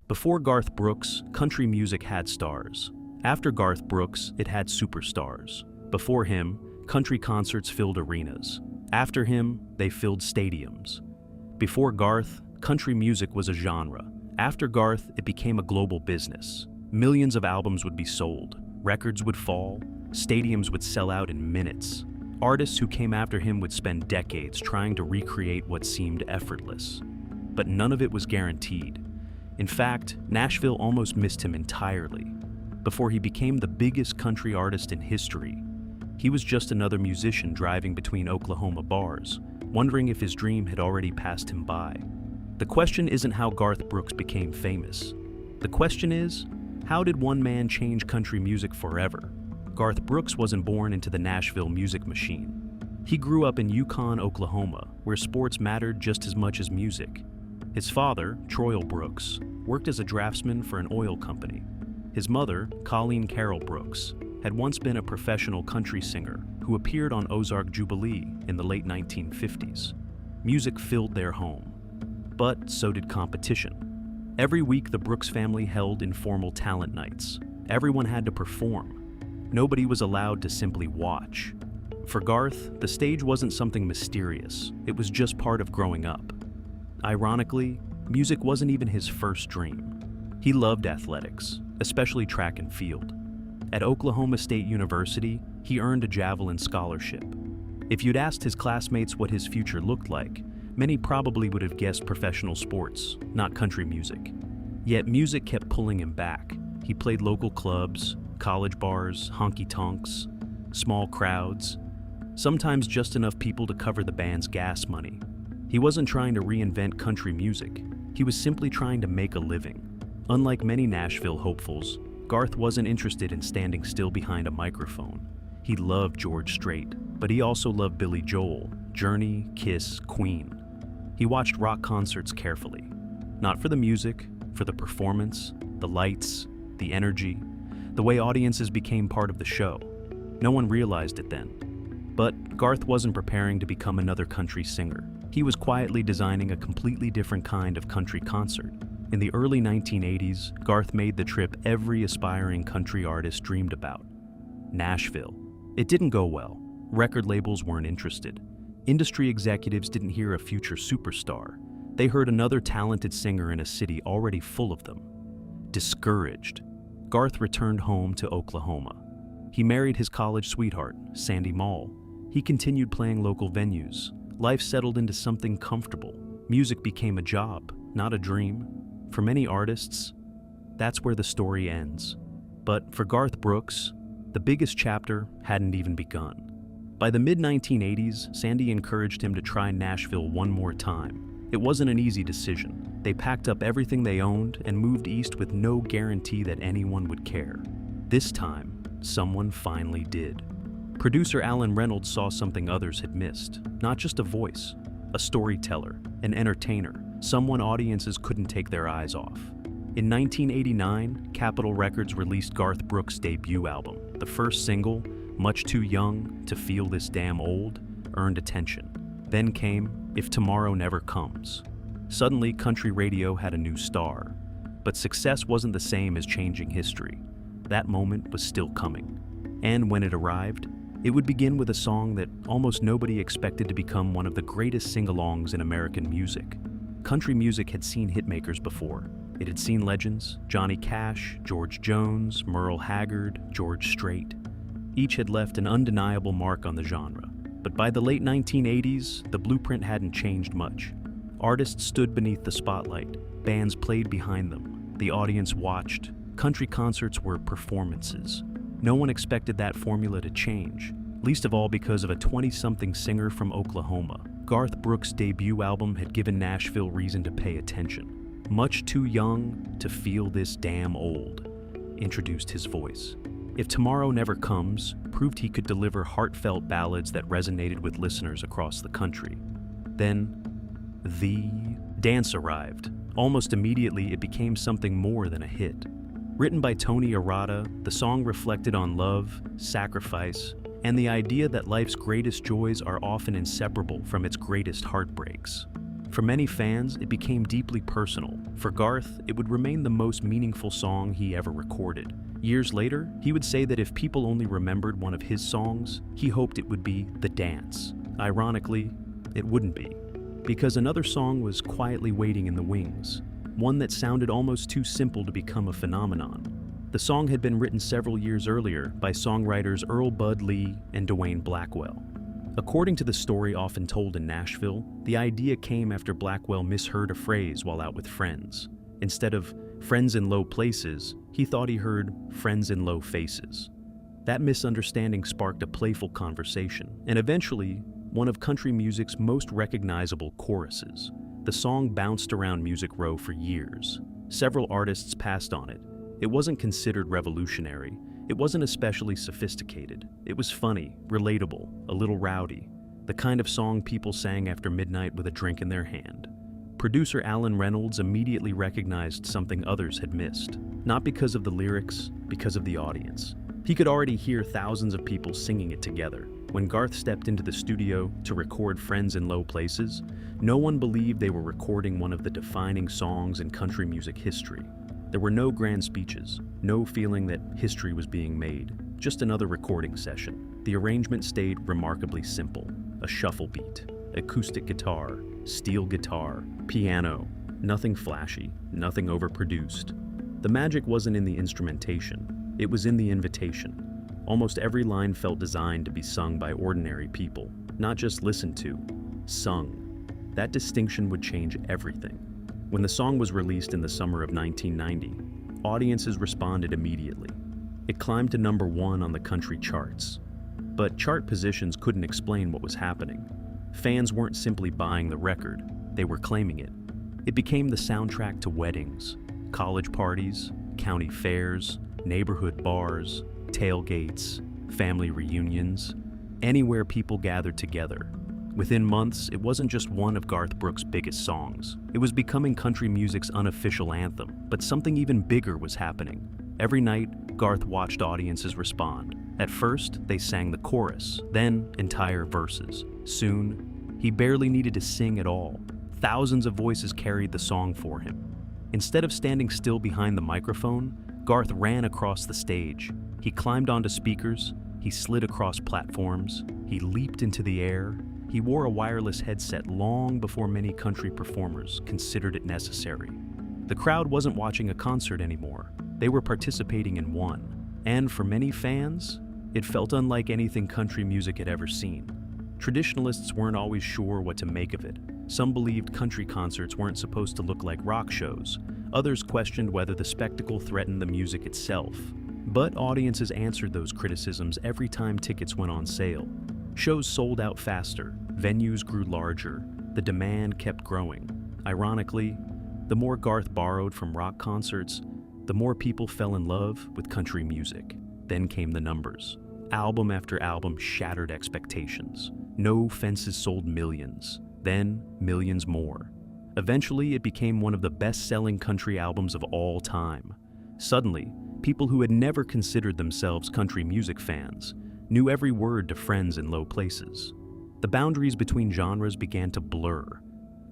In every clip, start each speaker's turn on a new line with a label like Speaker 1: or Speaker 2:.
Speaker 1: Before Garth Brooks, country music had stars. After Garth Brooks, it had superstars. Before him, country concerts filled arenas. After him, they filled stadiums. Before Garth, country music was a genre. After Garth, it became a global business. Millions of albums would be sold, records would fall, stadiums would sell out in minutes. Artists who came after him would spend decades trying to recreate what seemed effortless. But none of it was guaranteed. In fact, Nashville almost missed him entirely. Before he became the biggest country artist in history, he was just another musician driving between Oklahoma bars, wondering if his dream had already passed him by. The question isn't how Garth Brooks became famous. The question is, how did one man change country music forever? Garth Brooks wasn't born into the Nashville music machine. He grew up in Yukon, Oklahoma, where sports mattered just as much as music. His father, Troy Brooks, worked as a draftsman for an oil company. His mother, Colleen Carroll Brooks, had once been a professional country singer who appeared on Ozark Jubilee in the late 1950s. Music filled their home, but so did competition. Every week, the Brooks family held informal talent nights. Everyone had to perform. Nobody was allowed to simply watch. For Garth, the stage wasn't something mysterious. It was just part of growing up. Ironically, music wasn't even his first dream. He loved athletics, especially track and field. At Oklahoma State University, he earned a javelin scholarship. If you'd asked his classmates what his future looked like, many probably would have guessed professional sports, not country music. Yet music kept pulling him back. He played local clubs, college bars, honky-tonks, small crowds, sometimes just enough people to cover the band's gas money. He wasn't trying to reinvent country music. He was simply trying to make a living. Unlike many Nashville hopefuls, Garth wasn't interested in standing still behind a microphone. He loved George Strait, but he also loved Billy Joel, Journey, Kiss, Queen. He watched rock concerts carefully. Not for the music, for the performance, the lights, the energy, the way audiences became part of the show. No one realized it then. But Garth wasn't preparing to become another country singer. He was quietly designing a completely different kind of country concert. In the early 1980s, Garth made the trip every aspiring country artist dreamed about: Nashville. It didn't go well. Record labels weren't interested. Industry executives didn't hear a future superstar. They heard another talented singer in a city already full of them. Discouraged, Garth returned home to Oklahoma. He married his college sweetheart, Sandy Mall. He continued playing local venues. Life settled into something comfortable. Music became a job, not a dream. For many artists, that's where the story ends. But for Garth Brooks, the biggest chapter hadn't even begun. By the mid-1980s, Sandy encouraged him to try Nashville one more time. It wasn't an easy decision. They packed up everything they owned and moved east with no guarantee that anyone would care. This time, someone finally did. Producer Alan Reynolds saw something others had missed. Not just a voice, a storyteller, an entertainer, someone audiences couldn't take their eyes off. In 1989, Capitol Records released Garth Brooks' debut album. The first single, Much Too Young to Feel This Damn Old, earned attention. Then came If Tomorrow Never Comes. Suddenly, country radio had a new star. But success wasn't the same as changing history. That moment was still coming. And when it arrived, it would begin with a song that almost nobody expected to become one of the greatest sing-alongs in American music. Country music had seen hitmakers before. It had seen legends: Johnny Cash, George Jones, Merle Haggard, George Strait. Each had left an undeniable mark on the genre. But by the late 1980s, the blueprint hadn't changed much. Artists stood beneath the spotlight. Bands played behind them. The audience watched. Country concerts were performances. No one expected that formula to change, least of all because of a 20-something singer from Oklahoma. Garth Brooks' debut album had given Nashville reason to pay attention. Much Too Young to Feel This Damn Old introduced his voice. If Tomorrow Never Comes proved he could deliver heartfelt ballads that resonated with listeners across the country. Then, the dance arrived. Almost immediately, it became something more than a hit. Written by Tony Arata, the song reflected on love, sacrifice, and the idea that life's greatest joys are often inseparable from its greatest heartbreaks. For many fans, it became deeply personal. For Garth, it would remain the most meaningful song he ever recorded. Years later, he would say that if people only remembered one of his songs, he hoped it would be The Dance. Ironically, it wouldn't be, because another song was quietly waiting in the wings, one that sounded almost too simple to become a phenomenon. The song had been written several years earlier by songwriters Earl Bud Lee and Dwayne Blackwell. According to the story often told in Nashville, the idea came after Blackwell misheard a phrase while out with friends. Instead of "friends in low places," he thought he heard "friends in low faces." That misunderstanding sparked a playful conversation, and eventually, one of country music's most recognizable choruses. The song bounced around Music Row for years. Several artists passed on it. It wasn't considered revolutionary. It wasn't especially sophisticated. It was funny, relatable, a little rowdy. The kind of song people sang after midnight with a drink in their hand. Producer Alan Reynolds immediately recognized something others had missed. Not because of the lyrics, because of the audience. He could already hear thousands of people singing it together. When Garth stepped into the studio to record Friends in Low Places, no one believed they were recording one of the defining songs in country music history. There were no grand speeches, no feeling that history was being made, just another recording session. The arrangement stayed remarkably simple. A shuffle beat, acoustic guitar, steel guitar, piano, nothing flashy, nothing overproduced. The magic wasn't in the instrumentation, it was in the invitation. Almost every line felt designed to be sung by ordinary people, not just listened to, sung. That distinction would change everything. When the song was released in the summer of 1990, audiences responded immediately. It climbed to #1 on the country charts. But chart positions couldn't explain what was happening. Fans weren't simply buying the record, they were claiming it. It became the soundtrack to weddings, college parties, county fairs, neighborhood bars, tailgates, family reunions, anywhere people gathered together. Within months, it wasn't just one of Garth Brooks' biggest songs. It was becoming country music's unofficial anthem, but something even bigger was happening. Every night, Garth watched audiences respond. At first, they sang the chorus, then entire verses. Soon, he barely needed to sing at all. Thousands of voices carried the song for him. Instead of standing still behind the microphone, Garth ran across the stage. He climbed onto speakers, he slid across platforms, he leaped into the air. He wore a wireless headset long before many country performers considered it necessary. The crowd wasn't watching a concert anymore. They were participating in one. And for many fans, it felt unlike anything country music had ever seen. Traditionalists weren't always sure what to make of it. Some believed country concerts weren't supposed to look like rock shows. Others questioned whether the spectacle threatened the music itself. But audiences answered those criticisms every time tickets went on sale. Shows sold out faster, venues grew larger, the demand kept growing. Ironically, the more Garth borrowed from rock concerts, the more people fell in love with country music. Then came the numbers. Album after album shattered expectations. No Fences sold millions, then millions more. Eventually, it became one of the best-selling country albums of all time. Suddenly, people who had never considered themselves country music fans knew every word to Friends in Low Places. The boundaries between genres began to blur.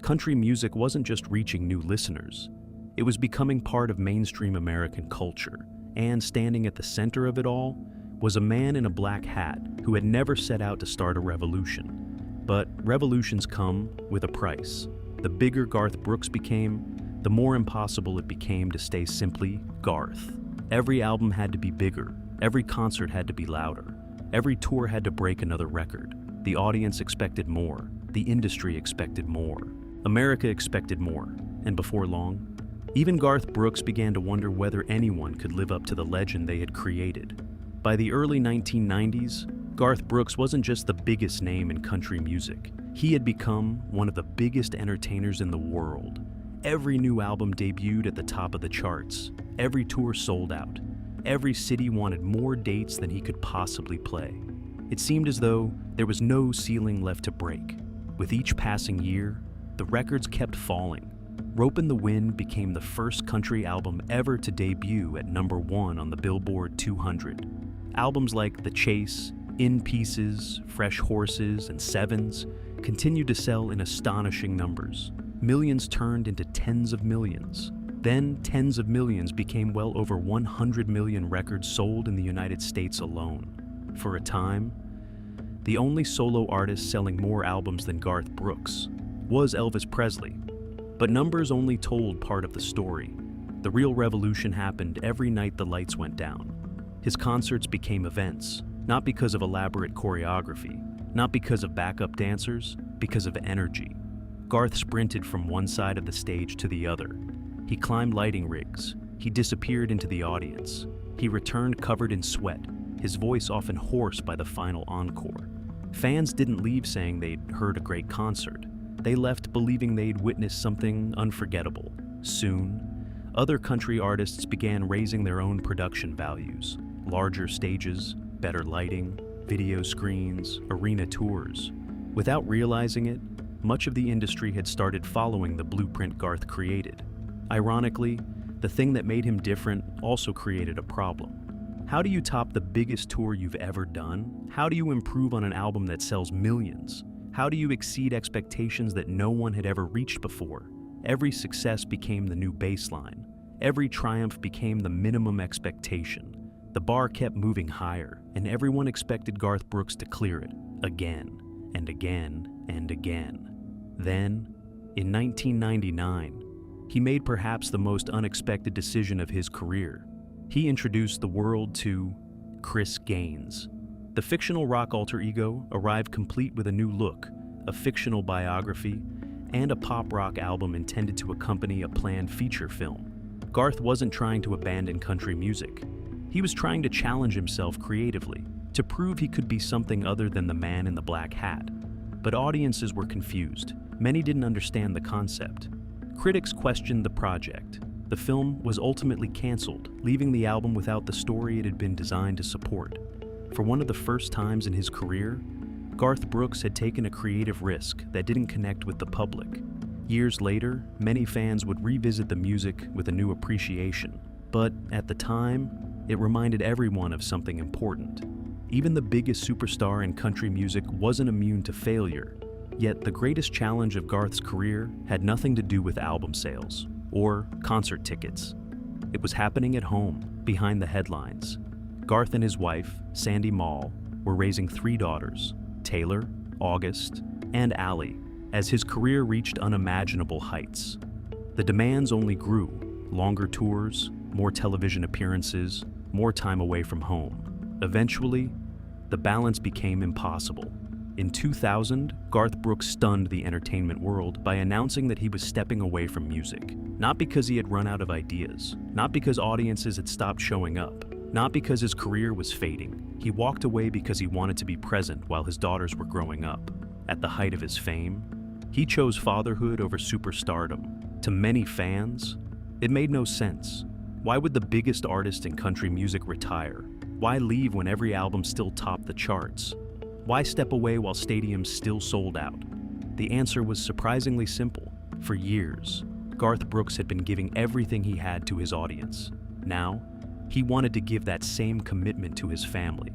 Speaker 1: Country music wasn't just reaching new listeners. It was becoming part of mainstream American culture, and standing at the center of it all was a man in a black hat who had never set out to start a revolution. But revolutions come with a price. The bigger Garth Brooks became, the more impossible it became to stay simply Garth. Every album had to be bigger, every concert had to be louder. Every tour had to break another record. The audience expected more. The industry expected more. America expected more. And before long, even Garth Brooks began to wonder whether anyone could live up to the legend they had created. By the early 1990s, Garth Brooks wasn't just the biggest name in country music. He had become one of the biggest entertainers in the world. Every new album debuted at the top of the charts. Every tour sold out. Every city wanted more dates than he could possibly play. It seemed as though there was no ceiling left to break. With each passing year, the records kept falling. Rope in the Wind became the first country album ever to debut at #1 on the Billboard 200. Albums like The Chase, In Pieces, Fresh Horses, and Sevens continued to sell in astonishing numbers. Millions turned into tens of millions. Then tens of millions became well over 100 million records sold in the United States alone. For a time, the only solo artist selling more albums than Garth Brooks was Elvis Presley. But numbers only told part of the story. The real revolution happened every night the lights went down. His concerts became events, not because of elaborate choreography, not because of backup dancers, because of energy. Garth sprinted from one side of the stage to the other. He climbed lighting rigs. He disappeared into the audience. He returned covered in sweat, his voice often hoarse by the final encore. Fans didn't leave saying they'd heard a great concert. They left believing they'd witnessed something unforgettable. Soon, other country artists began raising their own production values. Larger stages, better lighting, video screens, arena tours. Without realizing it, much of the industry had started following the blueprint Garth created. Ironically, the thing that made him different also created a problem. How do you top the biggest tour you've ever done? How do you improve on an album that sells millions? How do you exceed expectations that no one had ever reached before? Every success became the new baseline. Every triumph became the minimum expectation. The bar kept moving higher, and everyone expected Garth Brooks to clear it, again, and again, and again. Then, in 1999, he made perhaps the most unexpected decision of his career. He introduced the world to Chris Gaines. The fictional rock alter ego arrived complete with a new look, a fictional biography, and a pop rock album intended to accompany a planned feature film. Garth wasn't trying to abandon country music. He was trying to challenge himself creatively, to prove he could be something other than the man in the black hat. But audiences were confused. Many didn't understand the concept. Critics questioned the project. The film was ultimately canceled, leaving the album without the story it had been designed to support. For one of the first times in his career, Garth Brooks had taken a creative risk that didn't connect with the public. Years later, many fans would revisit the music with a new appreciation. But at the time, it reminded everyone of something important. Even the biggest superstar in country music wasn't immune to failure. Yet the greatest challenge of Garth's career had nothing to do with album sales or concert tickets. It was happening at home, behind the headlines. Garth and his wife, Sandy Mall, were raising 3 daughters, Taylor, August, and Allie, as his career reached unimaginable heights. The demands only grew: longer tours, more television appearances, more time away from home. Eventually, the balance became impossible. In 2000, Garth Brooks stunned the entertainment world by announcing that he was stepping away from music. Not because he had run out of ideas, not because audiences had stopped showing up, not because his career was fading. He walked away because he wanted to be present while his daughters were growing up. At the height of his fame, he chose fatherhood over superstardom. To many fans, it made no sense. Why would the biggest artist in country music retire? Why leave when every album still topped the charts? Why step away while stadiums still sold out? The answer was surprisingly simple. For years, Garth Brooks had been giving everything he had to his audience. Now, he wanted to give that same commitment to his family.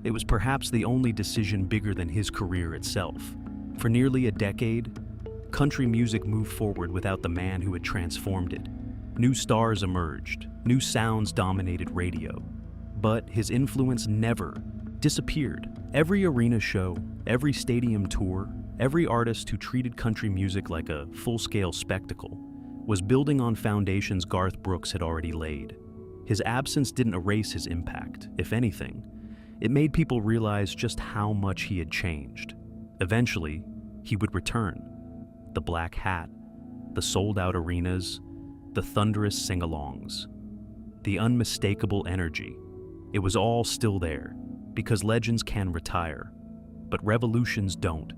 Speaker 1: It was perhaps the only decision bigger than his career itself. For nearly a decade, country music moved forward without the man who had transformed it. New stars emerged, new sounds dominated radio. But his influence never disappeared. Every arena show, every stadium tour, every artist who treated country music like a full-scale spectacle was building on foundations Garth Brooks had already laid. His absence didn't erase his impact. If anything, it made people realize just how much he had changed. Eventually, he would return. The black hat, the sold-out arenas, the thunderous sing-alongs, the unmistakable energy. It was all still there, because legends can retire, but revolutions don't.